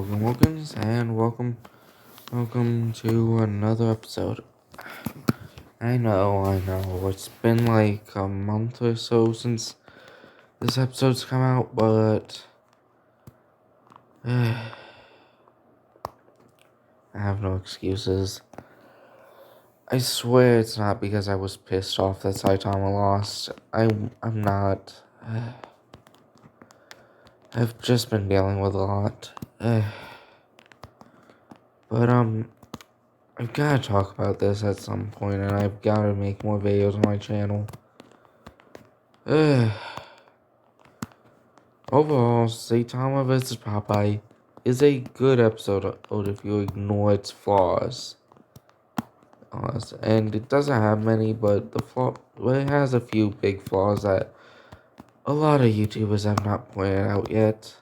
welcome to another episode. I know, it's been like a month or so since this episode's come out, but I have no excuses. I swear it's not because I was pissed off that Saitama lost. I'm not. I've just been dealing with a lot. But I've gotta talk about this at some point, and I've gotta make more videos on my channel. Overall, Saitama vs. Popeye is a good episode if you ignore its flaws. And it doesn't have many, but it has a few big flaws that a lot of YouTubers have not pointed out yet.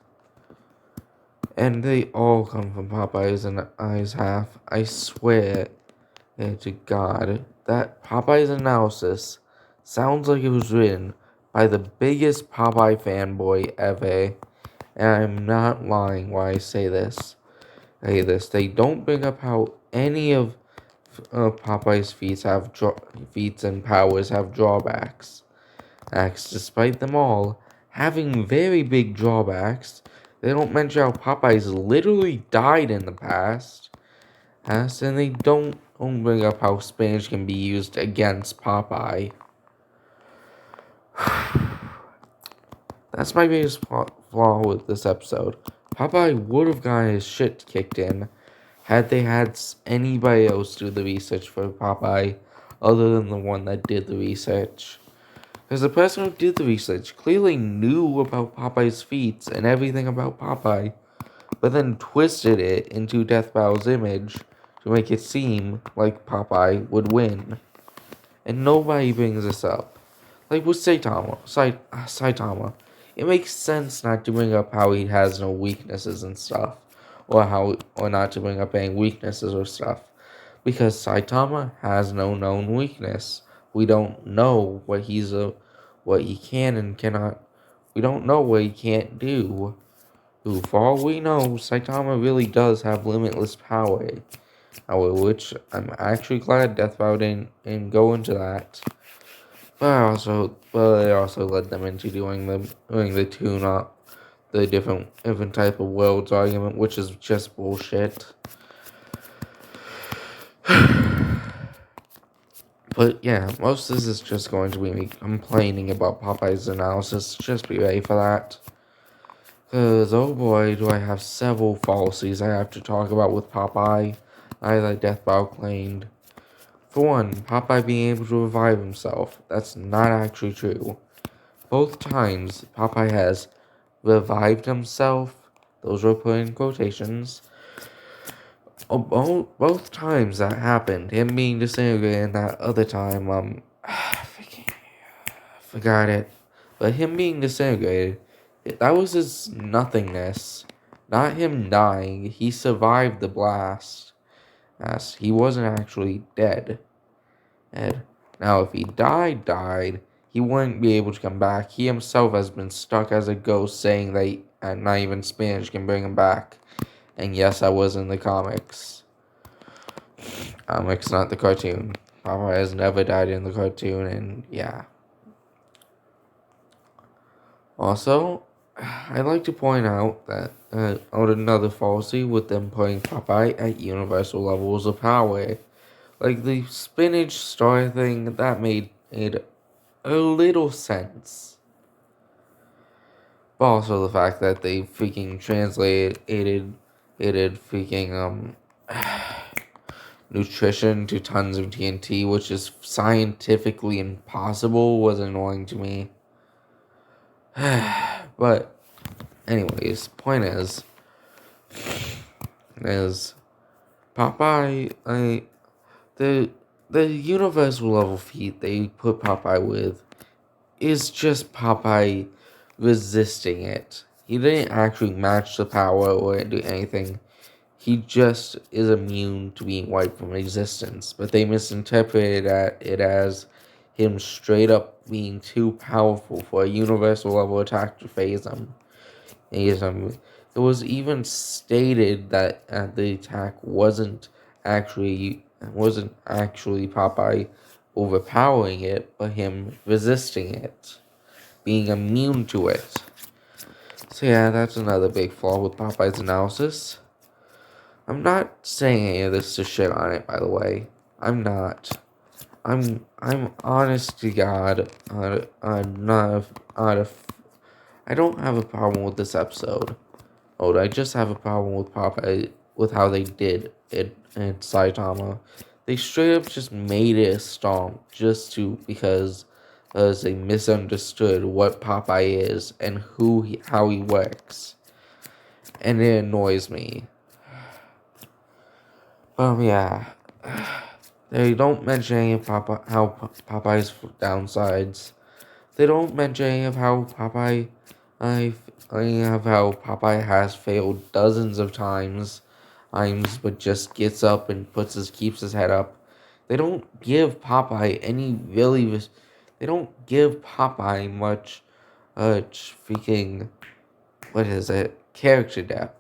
And they all come from Popeye's and I's half. I swear to God that Popeye's analysis sounds like it was written by the biggest Popeye fanboy ever. And I'm not lying when I say this. They don't bring up how any of Popeye's feats and powers have drawbacks. Despite them all having very big drawbacks, they don't mention how Popeye's literally died in the past. And they don't bring up how Spanish can be used against Popeye. That's my biggest flaw with this episode. Popeye would have gotten his shit kicked in had they had anybody else do the research for Popeye other than the one that did the research. Because the person who did the research clearly knew about Popeye's feats and everything about Popeye, but then twisted it into Death Battle's image to make it seem like Popeye would win. And nobody brings this up. Like with Saitama, it makes sense not to bring up how he has no weaknesses and stuff, or not to bring up any weaknesses or stuff, because Saitama has no known weakness. We don't know what he can and cannot. We don't know what he can't do. For all we know, Saitama really does have limitless power. Which I'm actually glad Death Battle didn't go into that. But it also led them into doing the tune-up, the different type of worlds argument, which is just bullshit. But yeah, most of this is just going to be me complaining about Popeye's analysis. Just be ready for that. Because, oh boy, do I have several fallacies I have to talk about with Popeye, that Death Battle claimed. For one, Popeye being able to revive himself. That's not actually true. Both times Popeye has revived himself, those were put in quotations. Both times that happened, him being disintegrated and that other time, forgot it. But him being disintegrated, that was his nothingness, not him dying. He survived the blast, as he wasn't actually dead. Now, if he died, he wouldn't be able to come back. He himself has been stuck as a ghost, saying that not even Spanish can bring him back. And yes, I was in the comics. Comics, not the cartoon. Papa has never died in the cartoon, and yeah. Also, I'd like to point out that another fallacy with them putting Popeye at universal levels of power. Like the spinach star thing, that made a little sense. But also the fact that they freaking translated freaking nutrition to tons of TNT, which is scientifically impossible, was annoying to me. But anyways, point is Popeye, the universal level feat they put Popeye with is just Popeye resisting it. He didn't actually match the power or do anything. He just is immune to being wiped from existence. But they misinterpreted it as him straight up being too powerful for a universal level attack to phase him. It was even stated that the attack wasn't actually Popeye overpowering it, but him resisting it, being immune to it. So yeah, that's another big flaw with Popeye's analysis. I'm not saying any of this to shit on it, by the way. I'm not. I'm honest to God. I'm not. I don't have a problem with this episode. Oh, I just have a problem with Popeye with how they did it in Saitama. They straight up just made it a stomp because they misunderstood what Popeye is and how he works, and it annoys me. Yeah, they don't mention any of Popeye's downsides. They don't mention any of how Popeye has failed dozens of times, but just gets up and keeps his head up. They don't give Popeye any really. They don't give Popeye much freaking, what is it, character depth.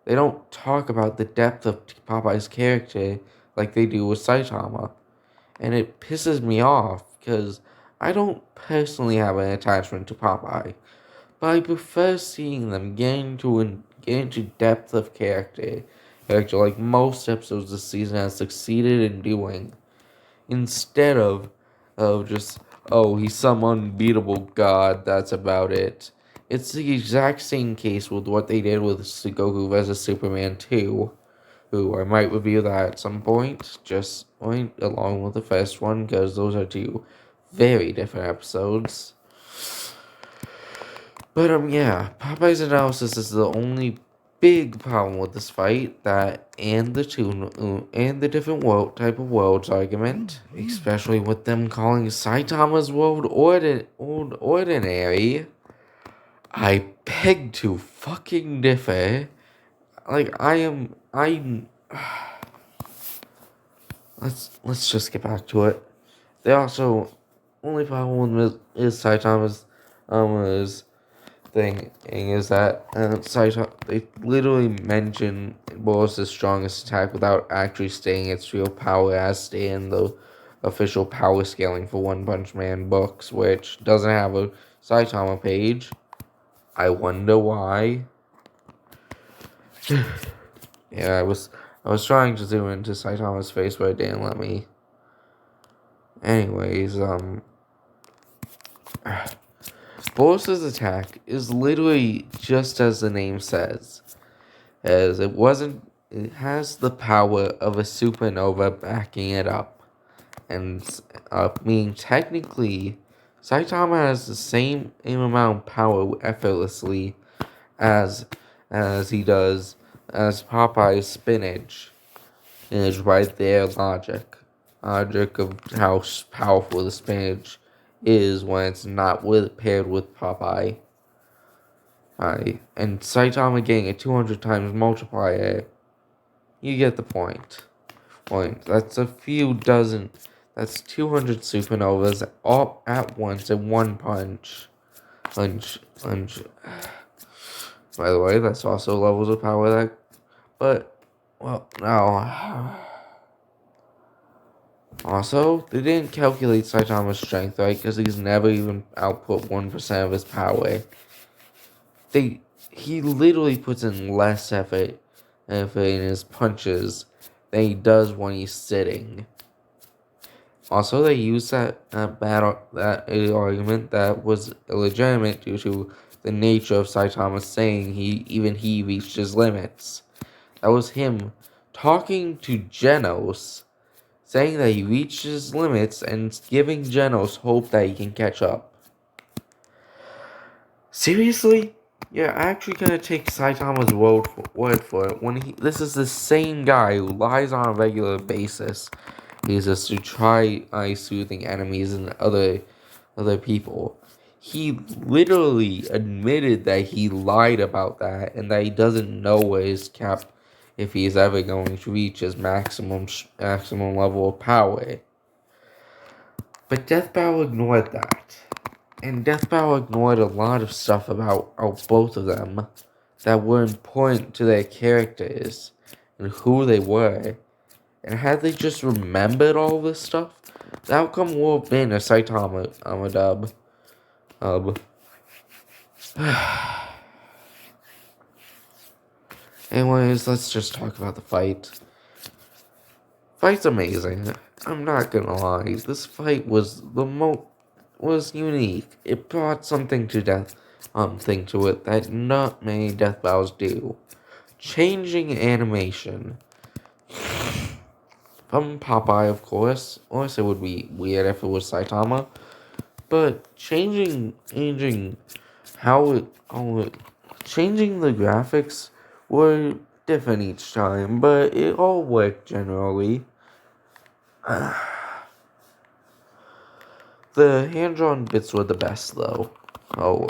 They don't talk about the depth of Popeye's character like they do with Saitama. And it pisses me off because I don't personally have an attachment to Popeye, but I prefer seeing them get into depth of character like most episodes this season has succeeded in doing, instead of just, oh, he's some unbeatable god, that's about it. It's the exact same case with what they did with Goku vs Superman 2, who I might review that at some point, just along with the first one, because those are two very different episodes. But yeah, Popeye's analysis is the only big problem with this fight, and the different type of worlds argument, especially with them calling Saitama's world ordinary. I beg to fucking differ. Like, I'm. Let's just get back to it. They also, only problem with is Saitama's is thing is that Saitama, they literally mention Boros' strongest attack without actually stating its real power, as stated in the official power scaling for One Punch Man books, which doesn't have a Saitama page. I wonder why. Yeah, I was trying to zoom into Saitama's face, but it didn't let me. Anyways, Boros' attack is literally just as the name says, as it has the power of a supernova backing it up, and meaning technically, Saitama has the same amount of power effortlessly as he does as Popeye's spinach. Is by their logic of how powerful the spinach is when it's not paired with Popeye. And Saitama getting a 200 times multiplier, you get the point. That's that's 200 supernovas all at once in one punch. Punch. By the way, that's also levels of power no. Also, they didn't calculate Saitama's strength right, because he's never even output 1% of his power. He literally puts in less effort in his punches than he does when he's sitting. Also, they used that argument that was illegitimate due to the nature of Saitama saying he reached his limits. That was him talking to Genos, saying that he reached his limits and giving Genos hope that he can catch up. Seriously? You're actually gonna take Saitama's word for it this is the same guy who lies on a regular basis. He's just to try soothing enemies and other people. He literally admitted that he lied about that and that he doesn't know where his cap, if he's ever going to reach his maximum level of power. But Death Battle ignored that. And Death Battle ignored a lot of stuff about both of them. that were important to their characters and who they were. And had they just remembered all this stuff, the outcome would have been a Saitama dub. Anyways, let's just talk about the fight. Fight's amazing. I'm not gonna lie. This fight was was unique. It brought something to thing to it that not many death bows do. Changing animation. From Popeye, of course. Of course, it would be weird if it was Saitama. But changing changing the graphics were different each time, but it all worked generally. The hand-drawn bits were the best, though. Oh,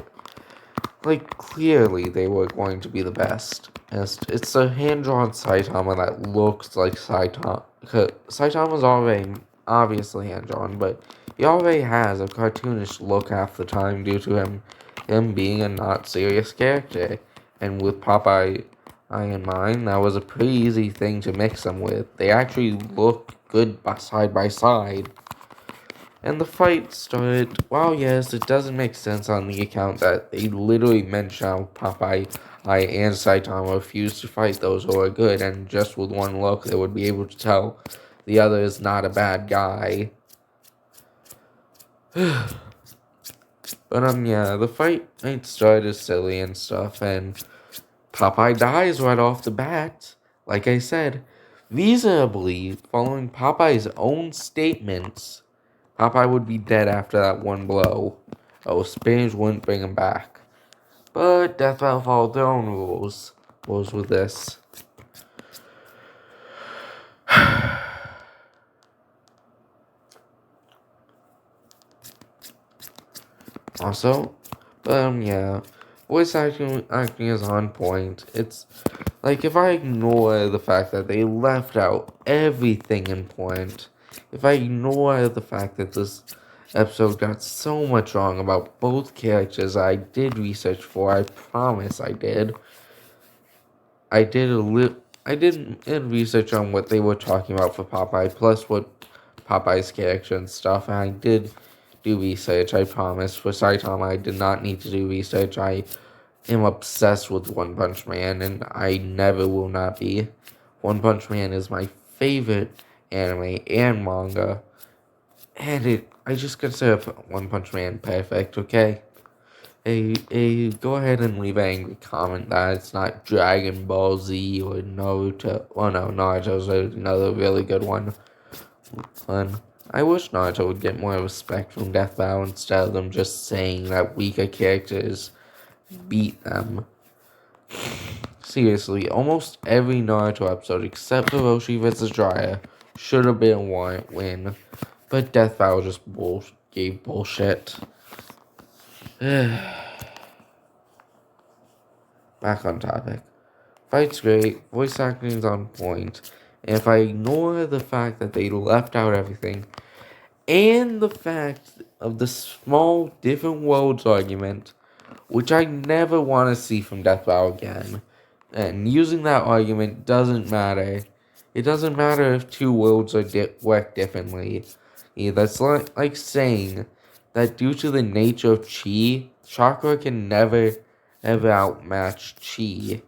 clearly they were going to be the best. It's a hand-drawn Saitama that looks like Saitama. Saitama's already obviously hand-drawn, but he already has a cartoonish look half the time due to him being a not serious character. And with Popeye in mind, that was a pretty easy thing to mix them with. They actually look good side by side. And the fight started, well, yes, it doesn't make sense on the account that they literally mention how Popeye and Saitama refused to fight those who are good, and just with one look, they would be able to tell the other is not a bad guy. But, yeah, the fight started silly and stuff, and Popeye dies right off the bat. Like I said, reasonably, following Popeye's own statements, Popeye would be dead after that one blow. Oh, Spinach wouldn't bring him back. But Death Battle followed their own rules with this. Also, yeah, voice acting is on point. It's like if I ignore the fact that they left out everything important, if I ignore the fact that this episode got so much wrong about both characters I did research for, I promise I did. I did research on what they were talking about for Popeye, plus what Popeye's character and stuff, and I did do research, I promise. For Saitama, I did not need to do research. I am obsessed with One Punch Man, and I never will not be. One Punch Man is my favorite anime and manga, and I just consider One Punch Man perfect, okay? Go ahead and leave an angry comment that it's not Dragon Ball Z or Naruto. Oh no, Naruto's another really good one. I wish Naruto would get more respect from Death Battle instead of them just saying that weaker characters beat them. Seriously, almost every Naruto episode except Hiroshi vs. Jiraiya should have been a win, but Death Battle just gave bullshit. Back on topic. Fight's great, voice acting's on point, and if I ignore the fact that they left out everything, and the fact of the small different worlds argument, which I never want to see from Death Battle again, and using that argument doesn't matter. It doesn't matter if two worlds are work differently. Yeah, that's like saying that due to the nature of chi, chakra can never ever outmatch chi.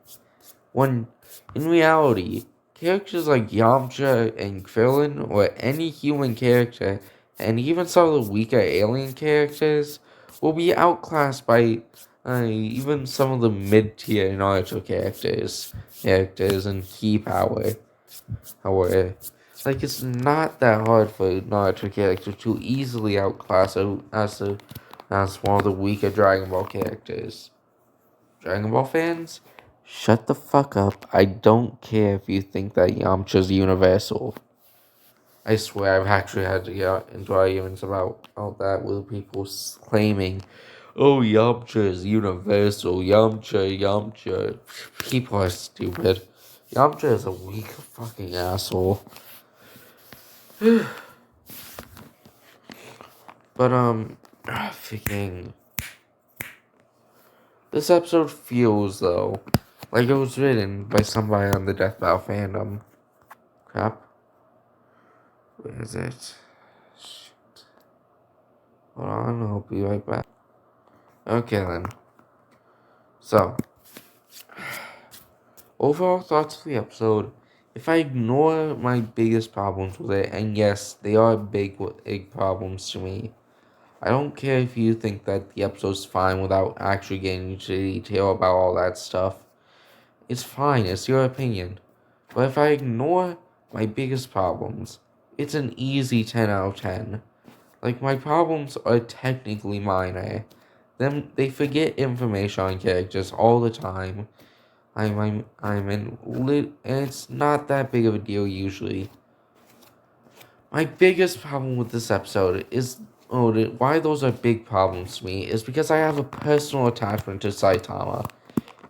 When in reality, characters like Yamcha and Krillin, or any human character, and even some of the weaker alien characters, will be outclassed by even some of the mid-tier Naruto characters and key power. However, it's not that hard for a Naruto character to easily outclass as one of the weaker Dragon Ball characters. Dragon Ball fans, shut the fuck up. I don't care if you think that Yamcha's universal. I swear I've actually had to get into arguments about that with people claiming, oh, Yamcha is universal. Yamcha. People are stupid. Yamcha is a weak fucking asshole. But, freaking. This episode feels, though, Like it was written by somebody on the Death Battle fandom. Crap. Where is it? Shit. Hold on, I'll be right back. Okay then. So, overall thoughts of the episode. If I ignore my biggest problems with it, and yes, they are big problems to me, I don't care if you think that the episode's fine without actually getting into detail about all that stuff. It's fine, it's your opinion. But if I ignore my biggest problems, it's an easy 10 out of 10. Like, my problems are technically minor. They forget information on characters all the time. I'm in and it's not that big of a deal usually. My biggest problem with this episode is why those are big problems to me is because I have a personal attachment to Saitama.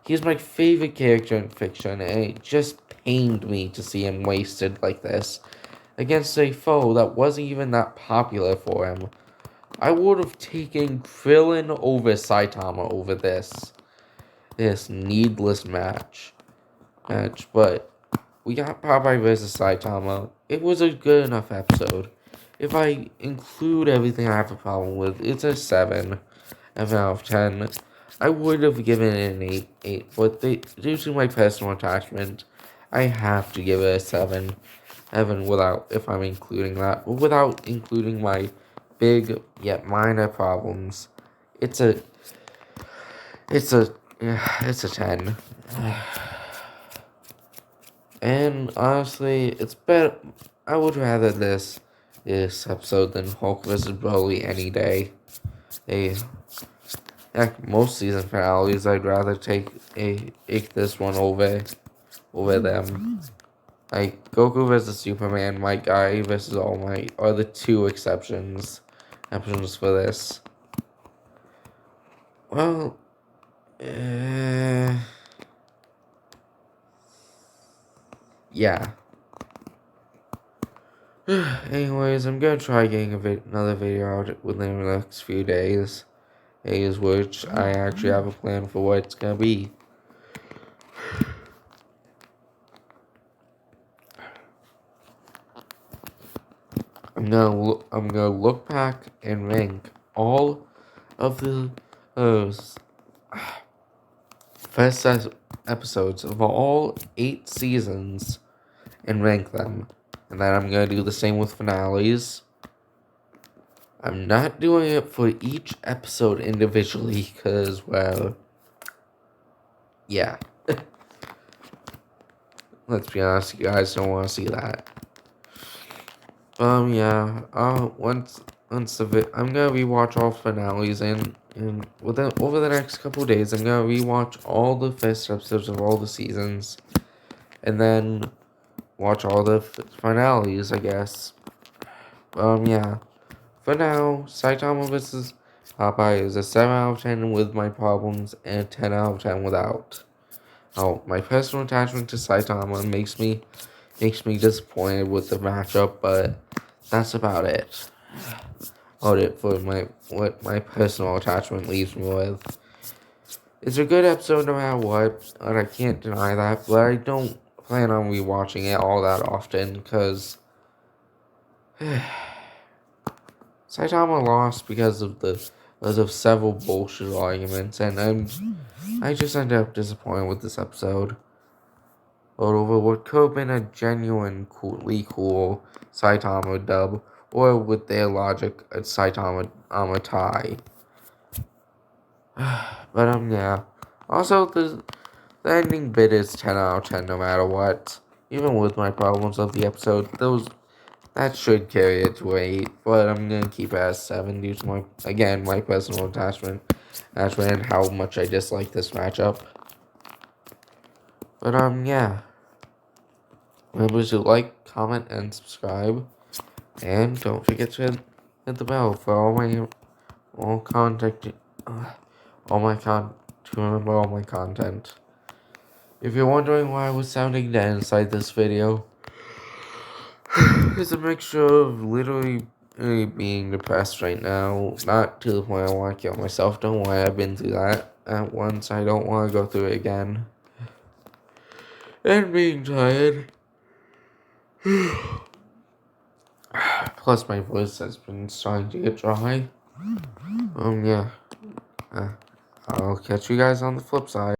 He's my favorite character in fiction, and it just pained me to see him wasted like this against a foe that wasn't even that popular for him. I would have taken Krillin over Saitama over this needless match. But we got Popeye versus Saitama. It was a good enough episode. If I include everything I have a problem with, it's a 7 out of 10. I would have given it an 8, but due to my personal attachment, I have to give it a 7. If I'm including that, without including my big yet minor problems, it's a, it's a 10. And honestly, it's better. I would rather this episode than Hulk vs. Broly any day. Heck, most season finales, I'd rather take this one over them. Like Goku vs. Superman, My Guy vs. All Might are the two exceptions for this. Well, yeah. Anyways, I'm gonna try getting another video out within the next few days. Which I actually have a plan for what it's gonna be. I'm gonna look back and rank all of the first episodes of all 8 seasons and rank them. And then I'm gonna do the same with finales. I'm not doing it for each episode individually because, well, yeah. Let's be honest, you guys don't want to see that. Yeah. Once I'm gonna rewatch all finales and over the next couple days, I'm gonna rewatch all the first episodes of all the seasons, and then watch all the finales, I guess. Yeah. For now, Saitama vs. Popeye is a 7 out of 10 with my problems and a 10 out of 10 without. My personal attachment to Saitama makes me disappointed with the matchup, but that's about it. For what my personal attachment leaves me with. It's a good episode no matter what, and I can't deny that, but I don't plan on rewatching it all that often, because Saitama lost because of several bullshit arguments, and I just ended up disappointed with this episode. Over what could have been a genuine, cool Saitama dub, or with their logic, a Saitama tie. But yeah. Also, the ending bit is 10 out of 10 no matter what. Even with my problems of the episode, that should carry it to 8, but I'm gonna keep it as 7 due to my personal attachment and how much I dislike this matchup. But yeah. Remember to like, comment, and subscribe. And don't forget to hit the bell for all my content. To remember all my content. If you're wondering why I was sounding dead inside this video, it's a mixture of literally being depressed right now. Not to the point I want to kill myself. Don't worry, I've been through that at once. I don't want to go through it again. and being tired. Plus, my voice has been starting to get dry. Yeah. I'll catch you guys on the flip side.